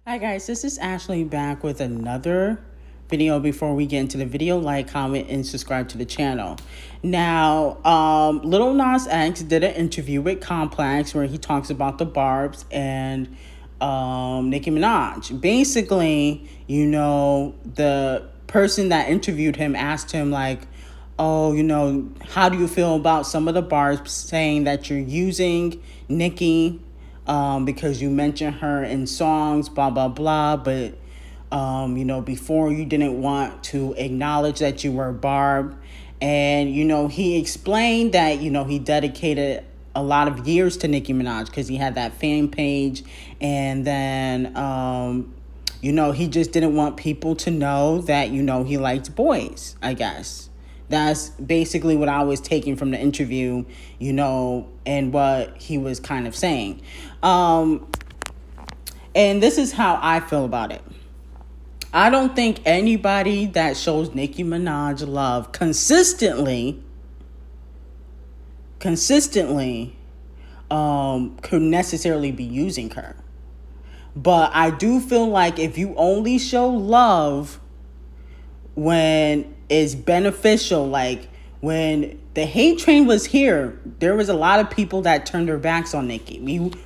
Hi guys, this is Ashley back with another video. Before we get into the video, like, comment, and subscribe to the channel. Now, Lil Nas X did an interview with Complex where he talks about the Barbs and Nicki Minaj. Basically, the person that interviewed him asked him like, oh, how do you feel about some of the Barbs saying that you're using Nicki because you mentioned her in songs, blah, blah, blah. But, before you didn't want to acknowledge that you were Barb. And, he explained that, he dedicated a lot of years to Nicki Minaj because he had that fan page. And then, he just didn't want people to know that, he liked boys, I guess. That's basically what I was taking from the interview, and what he was kind of saying. And this is how I feel about it. I don't think anybody that shows Nicki Minaj love consistently, could necessarily be using her. But I do feel like if you only show love when it's beneficial, like when the hate train was here, there was a lot of people that turned their backs on Nicki.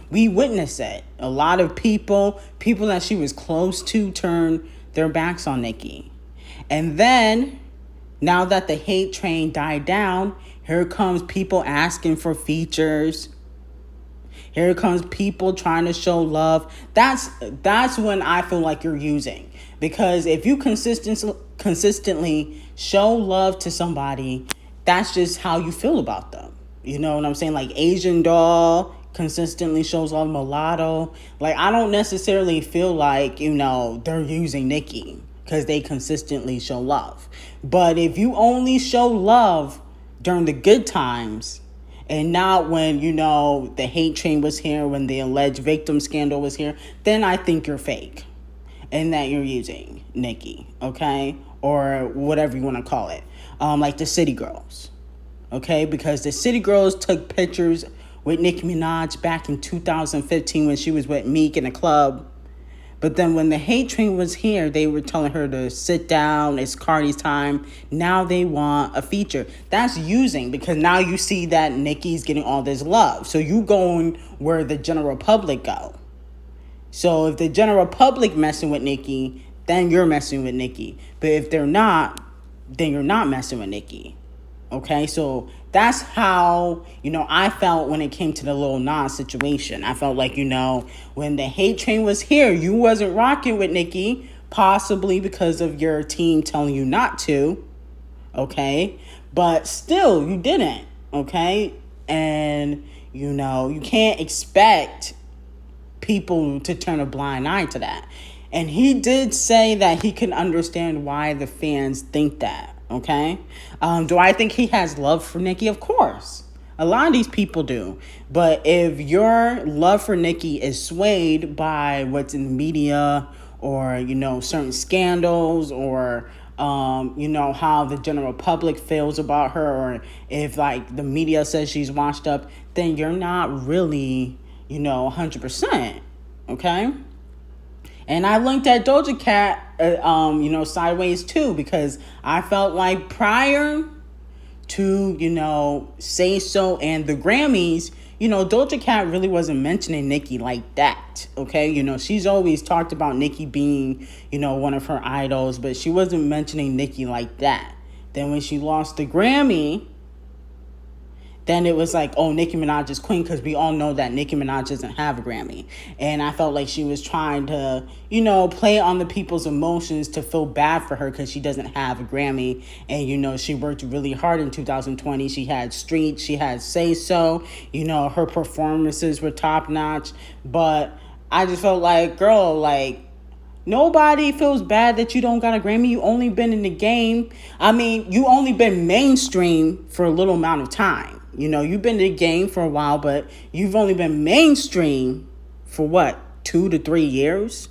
We witnessed it. A lot of people that she was close to turned their backs on Nicki. And then, now that the hate train died down, here comes people asking for features. Here comes people trying to show love. That's when I feel like you're using. Because if you consistently show love to somebody, that's just how you feel about them. You know what I'm saying? Like Asian Doll consistently shows love, Mulatto. Like, I don't necessarily feel like, they're using Nicki because they consistently show love. But if you only show love during the good times and not when, the hate train was here, when the alleged victim scandal was here, then I think you're fake and that you're using Nicki, okay? Or whatever you want to call it. Like the City Girls, okay? Because the City Girls took pictures with Nicki Minaj back in 2015 when she was with Meek in a club. But then when the hate train was here, they were telling her to sit down, it's Cardi's time. Now they want a feature. That's using, because now you see that Nicki's getting all this love. So you going where the general public go. So if the general public messing with Nicki, then you're messing with Nicki. But if they're not, then you're not messing with Nicki. Okay, so that's how, I felt when it came to the Lil Nas situation. I felt like, when the hate train was here, you wasn't rocking with Nicki, possibly because of your team telling you not to, okay? But still, you didn't, okay? And, you can't expect people to turn a blind eye to that. And he did say that he can understand why the fans think that. Okay. Do I think he has love for Nicki? Of course. A lot of these people do. But if your love for Nicki is swayed by what's in the media or, certain scandals or, how the general public feels about her, or if like the media says she's washed up, then you're not really, 100%. Okay. And I linked at Doja Cat, sideways too, because I felt like prior to, Say So and the Grammys, Doja Cat really wasn't mentioning Nicki like that, okay? She's always talked about Nicki being, one of her idols, but she wasn't mentioning Nicki like that. Then when she lost the Grammy, then it was like, oh, Nicki Minaj is queen, because we all know that Nicki Minaj doesn't have a Grammy. And I felt like she was trying to, play on the people's emotions to feel bad for her because she doesn't have a Grammy. And, she worked really hard in 2020. She had Street, she had Say So, her performances were top notch. But I just felt like, girl, like, nobody feels bad that you don't got a Grammy. You only been in the game. I mean, you only been mainstream for a little amount of time. You've been in the game for a while, but you've only been mainstream for what, 2 to 3 years?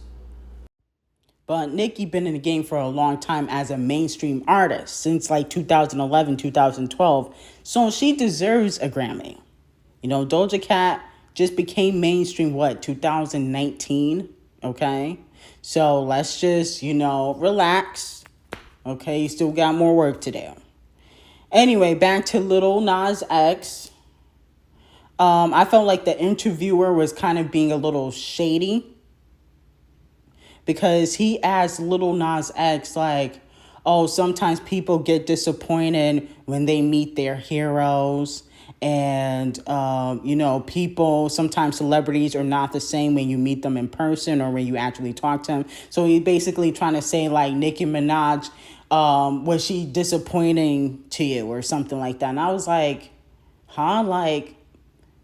But Nicki been in the game for a long time as a mainstream artist, since like 2011, 2012. So she deserves a Grammy. Doja Cat just became mainstream, what, 2019? Okay? So let's just, relax. Okay? You still got more work to do. Anyway, back to Lil Nas X. I felt like the interviewer was kind of being a little shady because he asked Lil Nas X, like, oh, sometimes people get disappointed when they meet their heroes. And, people, sometimes celebrities are not the same when you meet them in person or when you actually talk to them. So he basically trying to say, like, Nicki Minaj, was she disappointing to you or something like that? And I was like, huh? Like,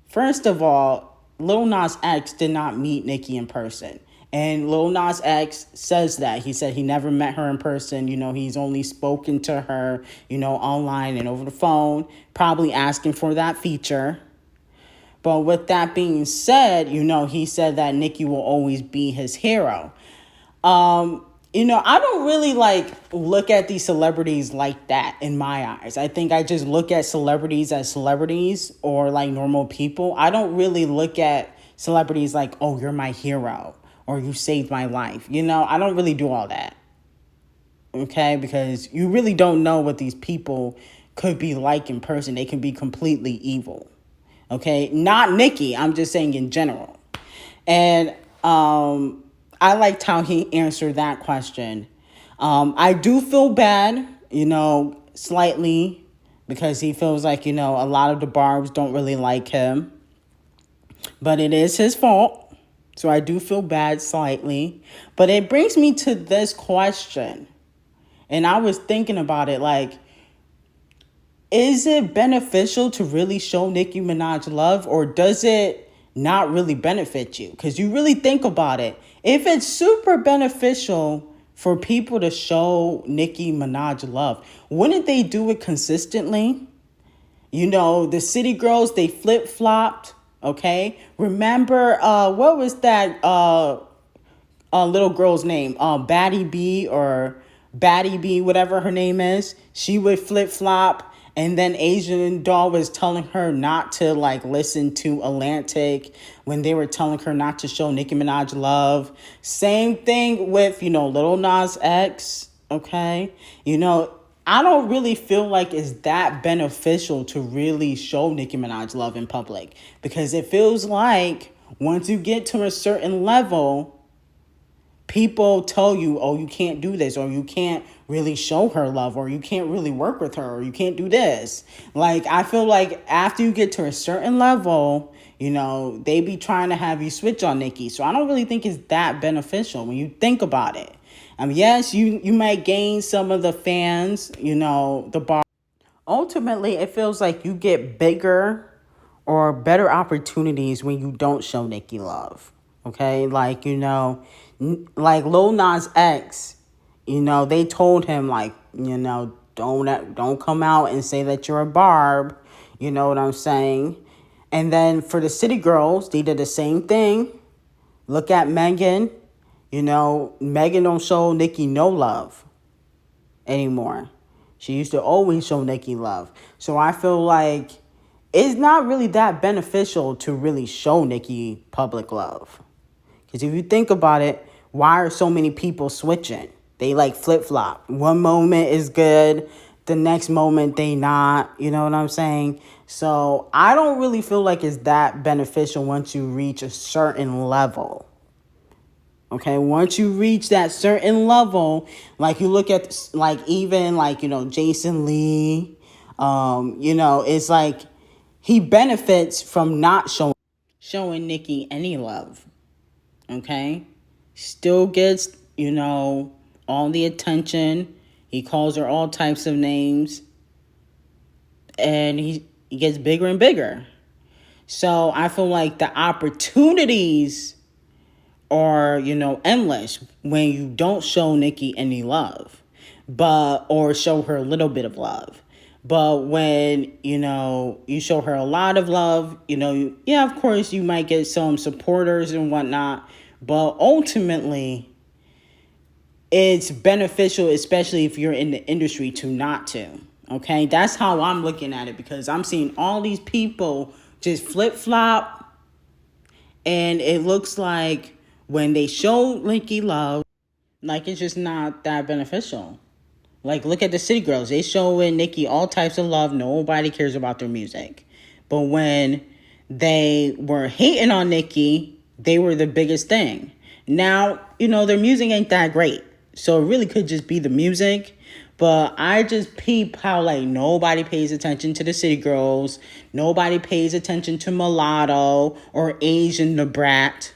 first of all, Lil Nas X did not meet Nicki in person. And Lil Nas X says that. He said he never met her in person. He's only spoken to her, online and over the phone, probably asking for that feature. But with that being said, he said that Nicki will always be his hero. I don't really look at these celebrities like that in my eyes. I think I just look at celebrities as celebrities or like normal people. I don't really look at celebrities like, oh, you're my hero or you saved my life. I don't really do all that. Okay? Because you really don't know what these people could be like in person. They can be completely evil. Okay? Not Nicki. I'm just saying in general. And I liked how he answered that question. I do feel bad, slightly, because he feels like, a lot of the barbs don't really like him. But it is his fault. So I do feel bad slightly. But it brings me to this question. And I was thinking about it, like, is it beneficial to really show Nicki Minaj love, or does it not really benefit you? Because you really think about it. If it's super beneficial for people to show Nicki Minaj love, wouldn't they do it consistently? The city girls, they flip-flopped, okay? Remember, what was that little girl's name? Batty B or Batty B, whatever her name is. She would flip-flop. And then Asian Doll was telling her not to listen to Atlantic when they were telling her not to show Nicki Minaj love. Same thing with, Lil Nas X, okay? I don't really feel like it's that beneficial to really show Nicki Minaj love in public. Because it feels like once you get to a certain level, people tell you, oh, you can't do this, or you can't really show her love, or you can't really work with her, or you can't do this. I feel like after you get to a certain level, they be trying to have you switch on Nicki. So I don't really think it's that beneficial when you think about it. Yes, you might gain some of the fans, the bar. Ultimately, it feels like you get bigger or better opportunities when you don't show Nicki love. Okay? like Lil Nas X, they told him don't come out and say that you're a barb. You know what I'm saying? And then for the city girls, they did the same thing. Look at Megan. Megan don't show Nicki no love anymore. She used to always show Nicki love. So I feel like it's not really that beneficial to really show Nicki public love. Because if you think about it, why are so many people switching? They flip-flop. One moment is good, the next moment they not. You know what I'm saying? So I don't really feel like it's that beneficial once you reach a certain level. Okay, once you reach that certain level, you look at even Jason Lee, it's he benefits from not showing Nicki any love. Okay, still gets all the attention. He calls her all types of names, and he gets bigger and bigger. So I feel like the opportunities are endless when you don't show Nicki any love, or show her a little bit of love. But when you show her a lot of love, of course you might get some supporters and whatnot, but ultimately it's beneficial, especially if you're in the industry, to not to. Okay, that's how I'm looking at it, because I'm seeing all these people just flip-flop, and it looks like when they show Nicki love, like it's just not that beneficial. Like, look at the City Girls. They showing Nicki all types of love. Nobody cares about their music. But when they were hating on Nicki, they were the biggest thing. Now, their music ain't that great. So it really could just be the music. But I just peep how, like, nobody pays attention to the City Girls. Nobody pays attention to Mulatto or Asian the Brat.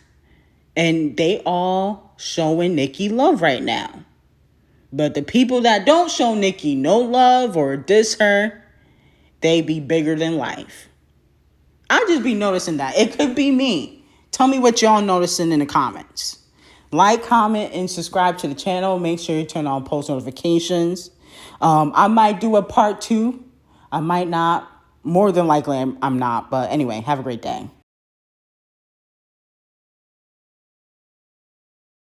And they all showing Nicki love right now. But the people that don't show Nicki no love or diss her, they be bigger than life. I just be noticing that. It could be me. Tell me what y'all noticing in the comments. Like, comment, and subscribe to the channel. Make sure you turn on post notifications. I might do a part 2. I might not. More than likely, I'm not. But anyway, have a great day.